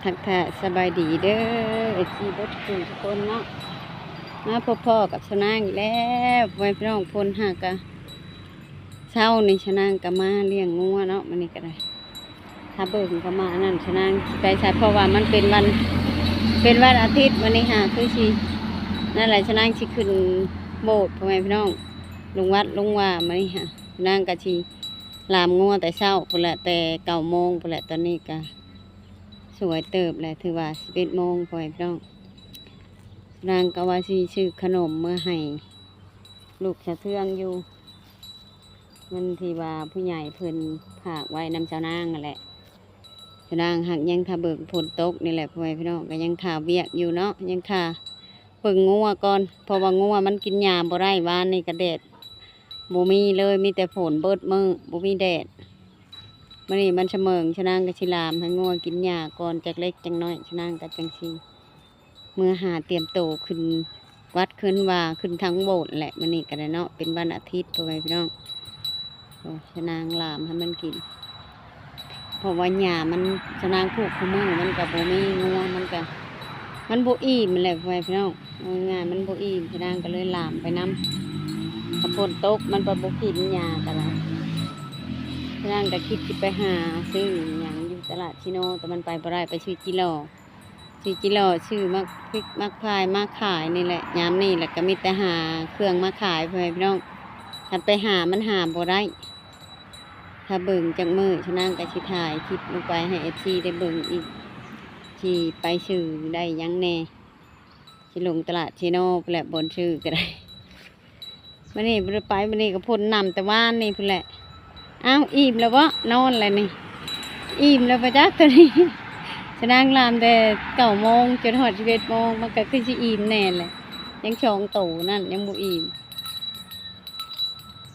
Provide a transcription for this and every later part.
ทักทายสบายดีเด้อไอจีบดทุกคนเนาะมาพบพ่อกับชนางอีกแล้วไว้พี่น้องพลหากะเช้านี่ชนางก็มาเลี้ยงงัวเนาะมันนี่ก็ได้ถ้าเบิ่งก็มานั่นชนางไปใช้เพราะว่ามันเป็นวันอาทิตย์วันนี้คือชีนั่นแหละชนางชิขึ้นโบสถ์พ่อแม่พี่น้องลงวัดลงว่ามันนี่ชนางก็ชีลามงัวแต่เช้าพุ่นแหละแต่9 โมงพุ่นแหละตอนนี้ก็สวยเติบแหละถือว่า11 โมงพ่อแม่พี่น้องนางก็ว่าสิชื่อขนมเมื่อให้ลูกสะเทืองอยู่มันที่ว่าผู้ใหญ่เพิ่นฝากไว้นำเจ้านางนั่นแหละเจ้านางหักยังทาเบิกฝนตกนี่แหละพ่อแม่พี่น้องก็ยังทาเวียกอยู่เนาะยังทาเบิ่งงัวก่อนเพราะว่างัวมันกินหญ้าบ่ได้วานนี่ก็แดดบ่มีเลยมีแต่ฝนเบิดมือบ่มีแดดมื้อนี้มันเสมิงชะนางก็สิลามให้งัวกินหญ้าก่อนจักเล็กจักน้อยชะนางก็จังซี่เมื่อหาเตรียมโตขึ้นวัดขึ้นว่าขึ้นทั้งโบสถ์แหละมื้อนี้ก็ได้เนาะเป็นวันอาทิตย์พ่อแม่พี่น้องชะนางลามให้มันกินเพราะว่าหญ้ามันชะนางผูกคู่มือมันก็บ่มีงัวมันก็มันบ่อิ่มแหละพ่อแม่พี่น้องง่ายมันบ่อิ่มชะนางก็เลยลามไปนํถ้าฝนตกมันบ่กินหญ้าก็ล่ะชะนางก็คิดสิไปหาซื้อหยังอยู่ตลาดชิโนแต่มันไปบ่ได้ไปซื้อจิโลชื่อมักพริกมักพายมักขายนี่แหละยามนี่แหละก็มีแต่หาเครื่องมาขายเพื่อพี่น้องถ้าไปหามันหาบ่ได้ถ้าเบิ่งจังมือชะนางก็สิถ่ายคลิปลงไปให้FCได้เบิ่งอีกที่ไปชื่อได้ยังแน่สิลงตลาดชิโนพุ่นแหละบนชื่อก็ได้มื้อนี้บ่ได้ไปมื้อนี้ก็พ่นน้ำแต่ว่านนี่พุ่นแหละอ้าวอิ่มแล้วบ่นอนแล้วนี่อิ่มแล้วปะจ๊ะตัวนี้ชะนางลามแต่9 โมงจนฮอด11 โมงมันก็คือสิอิ่มแน่แหละยังชองโตนั่นยังบ่อิ่ม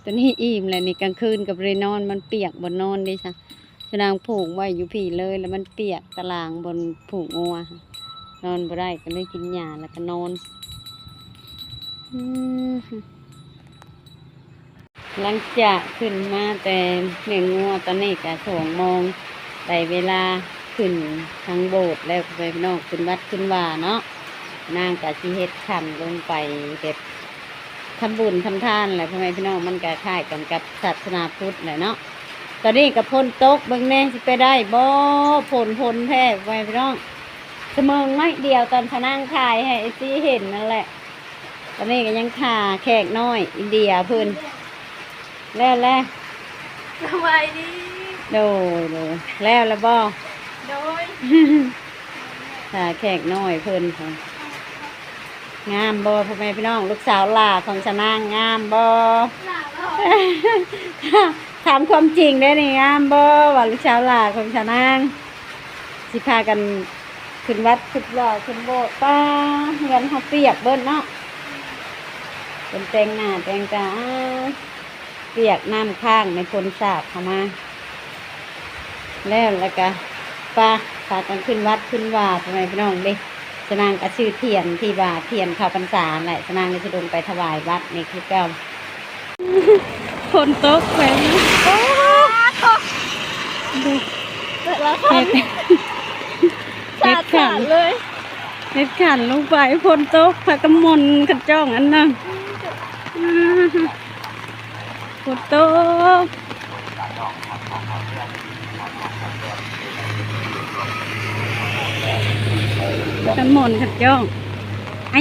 ตอนนี้อิ่มแล้วนี่กลางคืนกับเรนอนมันเปียกบนนอนดิจ้ะชะนางผูกไว้อยู่พี่เลยแล้วมันเปียกตารางบนผูกงัวนอนบ่ได้ก็เลยกินหญ้าแล้วก็นอนหลังจากขึ้นมาแต่เลี้ยงงัวตอนนี้ก็2 โมงได้เวลาขึ้นทางโบสถ์แล้วไปพี่น้องขึ้นวัดขึ้นว่าเนาะนางกับชีเฮ็ดขันลงไปเด็ดทำบุญทำทานแหละพ่อแม่พี่น้องมันก็คล้ายกันกับศาสนาพุทธแหละเนาะตอนนี้กับพ่นตกเบิ่งแน่สิไปได้บ่พ่นแท้พ่อแม่พี่น้องเสมอไม่เดียวตอนชะนางถ่ายให้ซีเห็นนั่นแหละตอนนี้ก็ยังขาแขกน้อยอินเดียเพิ่นแล้วสบายดีโดแล้วบ่โดยขาแขกน้อยเพิ่นค่ะงามบ่พ่อแม่พี่น้องลูกสาวหล่าของชะนางงามบ่ถามความจริงได้นี่งามบ่ว่าลูกสาวหล่าของชะนางสิพากันขึ้นวัดขึ้นว่าขึ้นโบสถ์ป้าเงินเฮาเปียกเบิ้นเนาะเป็นแต่งหน้าแต่งตาเปียกน้ำข้างในคนสาบเข้ามาแล้วก็ป้าพากันขึ้นวัดขึ้นว่าทำไมพี่น้องเด้ชะนางก็ชื่อเทียนที่ว่าเทียนข้าวพรรษาแหละชะนางก็จะลงไปถวายวัดในคลิปเก่าคนตกไปนะโอ้แล้วคนเฮ็ดขันเลยเฮ็ดขันลงไปคนตกพากระมนกระจ้องอันนั้นคนตกกระมนกระจ้อง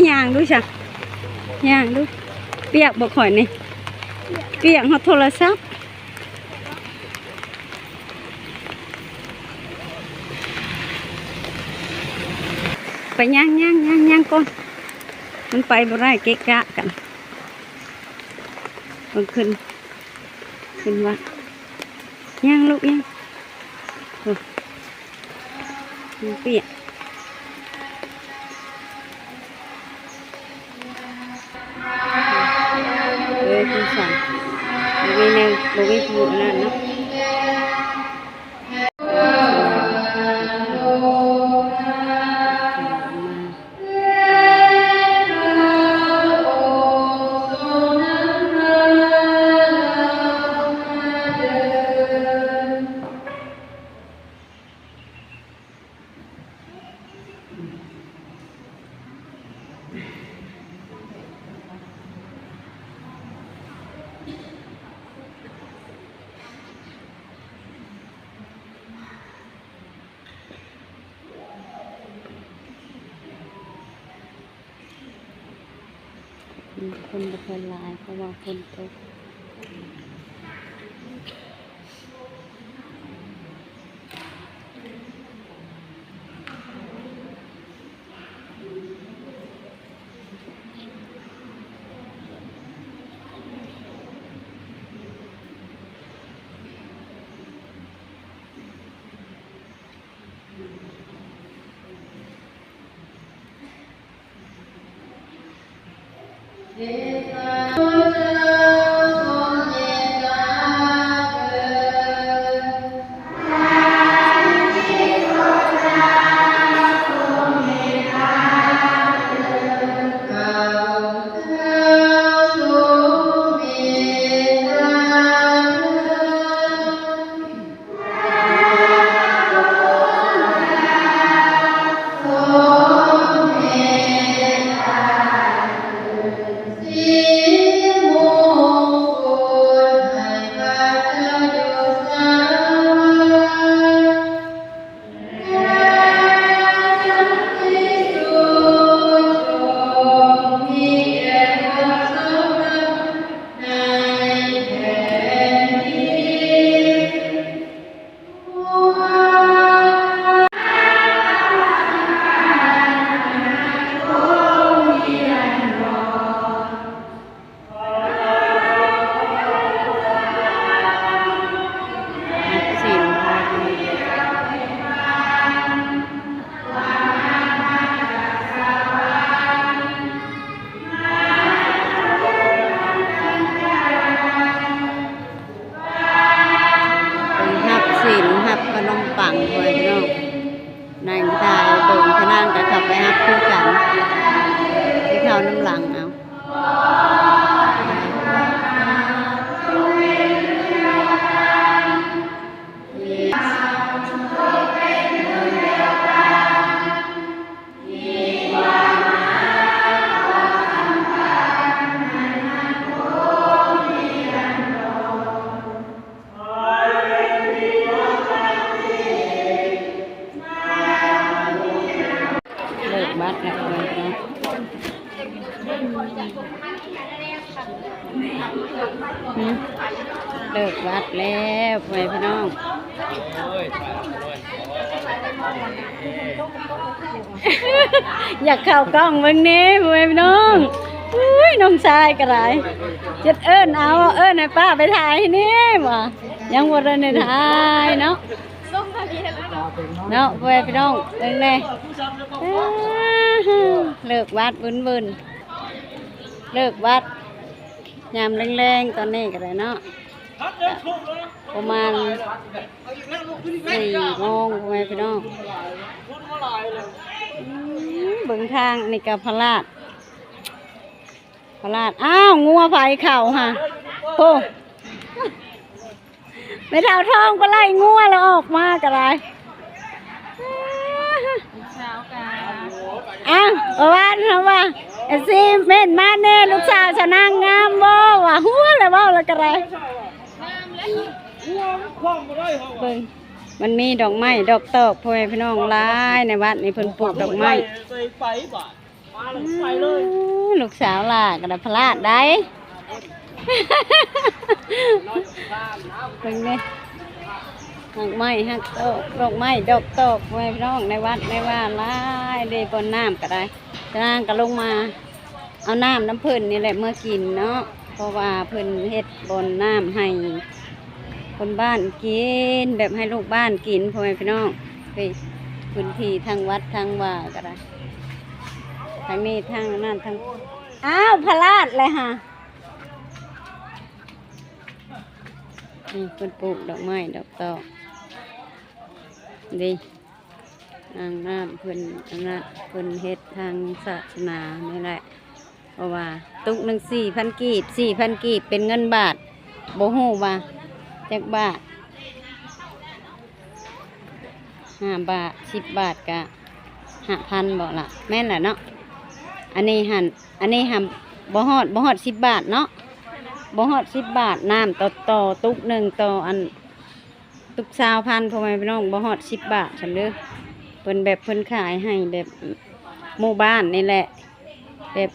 ย่างดูจ้ะย่างดูเปียกบ่ข่อยนี่เปียกเฮาโทรศัพท์ไปย่างก่อนมันไปบ่ได้เกะกะกันมันขึ้นวัดย่างลูกย่างมันเปียกคุณสั่งบ่มีแนวบ่มีผู้นั่นเนาะ คนบ่ค่อยหลายเพราะว่าคนตกสินพาไปหับสินหับขนมปังไว้เนาะนางตายเบิ่งพนางก็ขับไปหับคู่กันที่เขาน้ำหลังเอาเลิกบัดแล้วเลยเนาะเลิกวัดแล้วไปพี่น้อง อยากเข้ากล้องเบิ่งนี้ไปพี่น้องอุ้ยน้องชายก็ได้จะเอิ้นเอาเอิ้นให้ป้าไปถ่ายให้นี่บ่ยังบ่ได้ได้ถ่ายเนาะเนาะไปพี่น้องเบิ่งแน่เลิกวัดบึนๆเลิกวัดยามแรงๆตอนนี้ก็ได้เนาะประมาณ4 โมงไปพี่น้องเบิ่งทางนี่กับพลาดอ้าวงัวไผ่เข่าฮะโอ้ไม่เท่าทองก็ไล่งัวแล้วออกมากระไรอ้าวว่าทำว่าไอ้ซีเม่นมาเน่ลูกสาวชนะงามบ่ว่ะหัวแล้วบ่แล้วกระไรเบิ่งมันมีดอกไม้ดอกตอกพ่อแม่พี่น้องหลายในวัดนี่เพิ่นปลูกดอกไม้ลูกสาวล่ะกระพลาดได้เป็นไงดอกไม้ฮักโตกดอกไม้ดอกตอกพ่อแม่พี่น้องในวัดในว่าหลายได้บนน้ำก็ได้นางก็ลงมาเอาน้ำเพิ่นนี่แหละเมื่อกินเนาะเพราะว่าเพิ่นเฮ็ดบนน้ำให้คนบ้านกินแบบให้ลูกบ้านกินพ่อแม่พี่น้องไปพื้นที่ทางวัดทางว่าก็ได้ทางนี้ทางนั่นทางอ้าวพลาดเลยฮะนี่เพิ่นปลูกดอกไม้ดอกตอกดีนางน้ำเพิ่นอันนั้นเพิ่นเฮ็ดทางศาสนานี่แหละเพราะว่าตุกหนึ่ง4,000 กีบ4,000 กีบเป็นเงินบาทโบหูว่าจักบาท5 บาท10 บาทกะ5,000บอกล่ะแม่นแหละเนาะอันนี้หันบ่ฮอด10 บาทเนาะบ่ฮอด10 บาทน้ำต่อตุกหนึ่งต่ออันตุก20,000พ่อแม่พี่น้องบ่ฮอด10 บาทฉันเด้อเพิ่นแบบเพิ่นขายให้แบบหมู่บ้านนี่แหละแบบ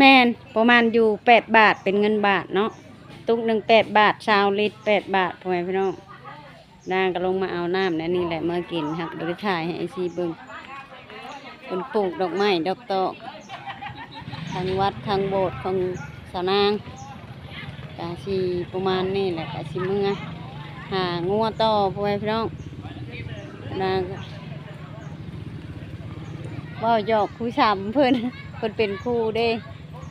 แม่นประมาณอยู่8 บาทเป็นเงินบาทเนาะตุกหนึ่ง8 บาท20 ลิตร8 บาทพ่อแม่พี่น้องนางก็ลงมาเอาน้ำและนี่แหละมากินครับบริถ่ายให้ไอซีเบิ่งคนปลูกดอกไม้ดอกตอกทางวัดทางโบสถ์ของสาวนางกาชีประมาณนี่แหละกาชีมึงอะหางัวต่อพ่อแม่พี่น้องนางก็เว่าหยอกคุยฉ่ำเพิ่นเป็นครูเด้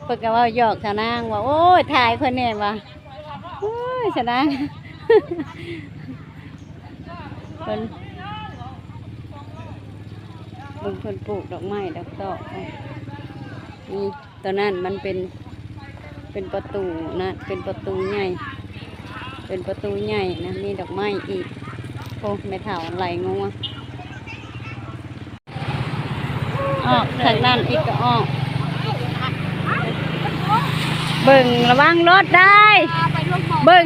เพิ่นก็เว่าหยอกสาวนางว่าโอ้ยถ่ายเพิ่นเนี่ยว่าโอ้ยสาวนาง เพิ่นเบิ่งเพิ่นปลูกดอกไม้ดอกตอกนี่ตัวนั้นมันเป็นประตูนะเป็นประตูใหญ่เป็นประตูใหญ่นะมีดอกไม้อีกโอ้ไม่เท่าไหลงัวออกทางด้านอีกก็ออกเบิ่งระวังรถได้เบิ่ง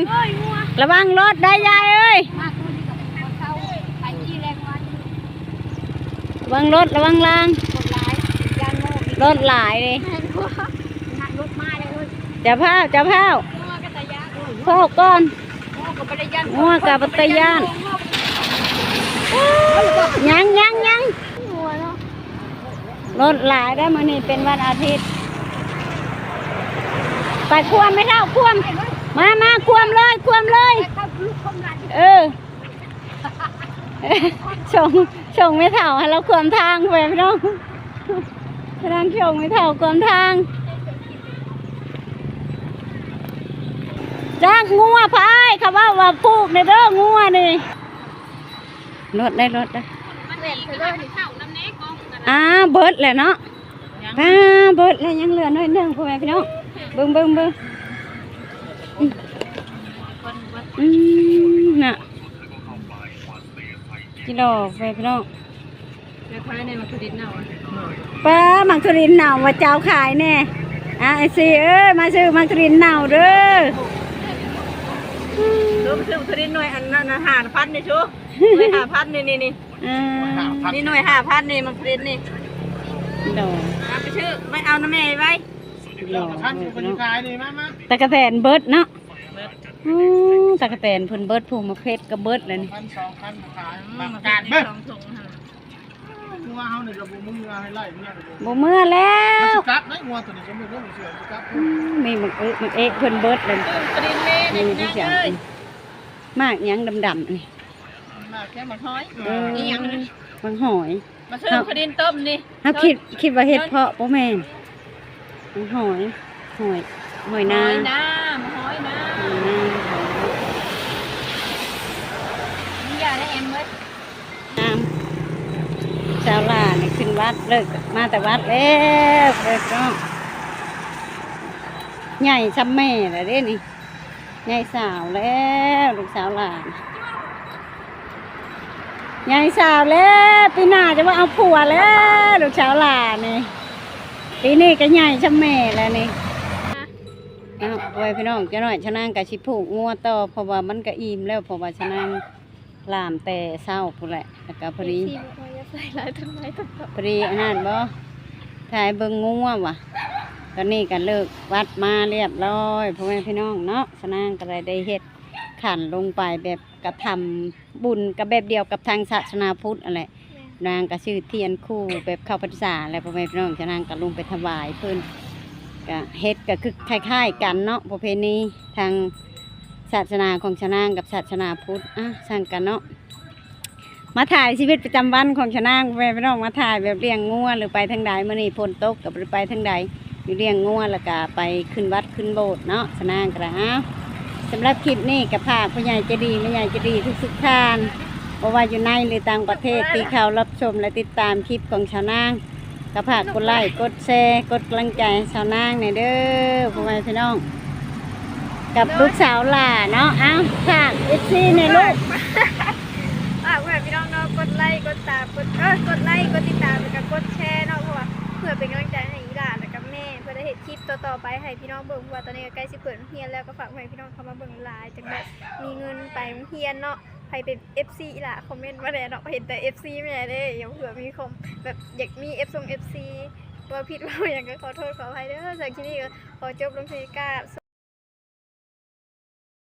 ระวังรถได้ยายเอ้ยระวังรถระวังรางรถหลายเลยจะพาวพ่อก่อนงัวกับปัตยานยังรถหลายได้มานี่เป็นวันอาทิตย์ไปควมไม่เท่าควมมาควมเลยเออส่งไม่เท่าให้เราควมทางไปพี่น้องทางส่งไม่เท่าควมทางจ้างงัวพายเขาว่าปลูกในเด้องัวนี่รถได้เบิดแหละเนาะเบิดแล้วยังเหลือน้อยหนึ่งพ่อแม่พี่น้องเบิ่งน่ะกิโลไปพี่น้องป้ามังทุรินเน่าว่าเจ้าขายแน่ไอซีมาซื้อมังทุรินเน่าเด้อซื้อทรินหน่วยอันนั้น5,000นี่ชูหน่วย5,000นี่นี่หน่วย5,000นี่มันทรินนี่ดอกไปชื่อไม่เอาน้ำแม่ไว้ตะกะแตนเบิดเนาะตะกะแตนเพิ่นเบิดผูมาเพชรก็เบิดเลยนี่1,000-2,000ขายการเบิดงัวเฮานี่ก็บ่มือให้ไล่บ่มือแล้วกัดได้งัวตัวนี้ก็บ่รู้เสือกัดมีมันเพิ่นเบิดเลยนี่ที่จังมากยังดำๆนี่มากแค่หมักหอยนี่ยังมังหอยมาซื้อคดินต้มนี่เฮาคิดว่าเฮ็ดเพาะบ่แม่นหอยนานี่ยาได้แอมเบิดชาวลานี่ขึ้นวัดเลิกมาแต่วัดแล้วก็ใหญ่ซ้ำแม่เลยเด้นี่ใหญ่สาวแล้วลูกสาวหลานใหญ่สาวแล้วปีหน้าจะว่าเอาผัวแล้วลูกสาวหลานนี่ปีนี้ก็ใหญ่ซ้ำแม่แล้วนี่ไว้พี่น้องจะหน่อยชะนางกับชิผูกงัวต่อเพราะว่ามันก็อิ่มแล้วเพราะว่าชะนางลามแต่เศร้าพูดแหละแล้วก็พอดีอันนั้นบ่ถ่ายเบิ่งงัวว่ะตอนนี้ก็เลิกวัดมาเรียบร้อยพ่อแม่พี่น้องเนาะชะนางก็ได้เฮ็ดขันลงไปแบบกระทำบุญกับแบบเดียวกับทางศาสนาพุทธอะไรนางก็ชื่อเทียนคู่แบบเข้าพรรษาอะไรพ่อแม่พี่น้องชะนางก็ลงไปถวายเพิ่นก็เฮ็ดก็คือคล้ายๆกันเนาะประเพณีทางศาสนาของชะนางกับศาสนาพุทธสั่งกันเนาะมาถ่ายชีวิตประจำวันของชะนางไปพี่น้องมาถ่ายแบบเลี้ยงงัวหรือไปทางใดมื้อนี้ฝนตกกับไปทางใดอยู่เลี้ยงงัวแล้วก็ไปขึ้นวัดขึ้นโบสถ์เนาะชะนางกระสำหรับคลิปนี้กับภาคผู้ใหญ่จะดีไม่ใหญ่จะดีทุกท่านเพราะว่าอยู่ในหรือต่างประเทศที่เข้ารับชมและติดตามคลิปของชะนางกับภาคกดไลค์กดแชร์กดกำลังใจชะนางในเด้อพ่อแม่พี่น้องกับลูกสาวหล่าเนาะฝากFCในลูกเพื่อพี่น้องเนาะกดไลค์กดไลค์กดติดตามแล้วก็กดแชร์เนาะเพราะว่าเพื่อเป็นกำลังใจให้อีหลานและกับแม่เพื่อได้เห็นคลิปต่อไปให้พี่น้องเบิ่งเพราะว่าตอนนี้ใกล้สิเปิดเรียนแล้วก็ฝากให้พี่น้องเข้ามาเบิ่งไลน์จังได้มีเงินไปเรียนเนาะใครเป็น FC อีหล่าคอมเมนต์มาแน่เนาะเห็นแต่ FC ไม่ได้เด้อย่าเผื่อมีคอมแบบอยากมี FC ก ว่าผิดว่าอย่างก็ขอโทษขออภัยเด้อจากที่นี่ก็ขอจบลงที่กราบ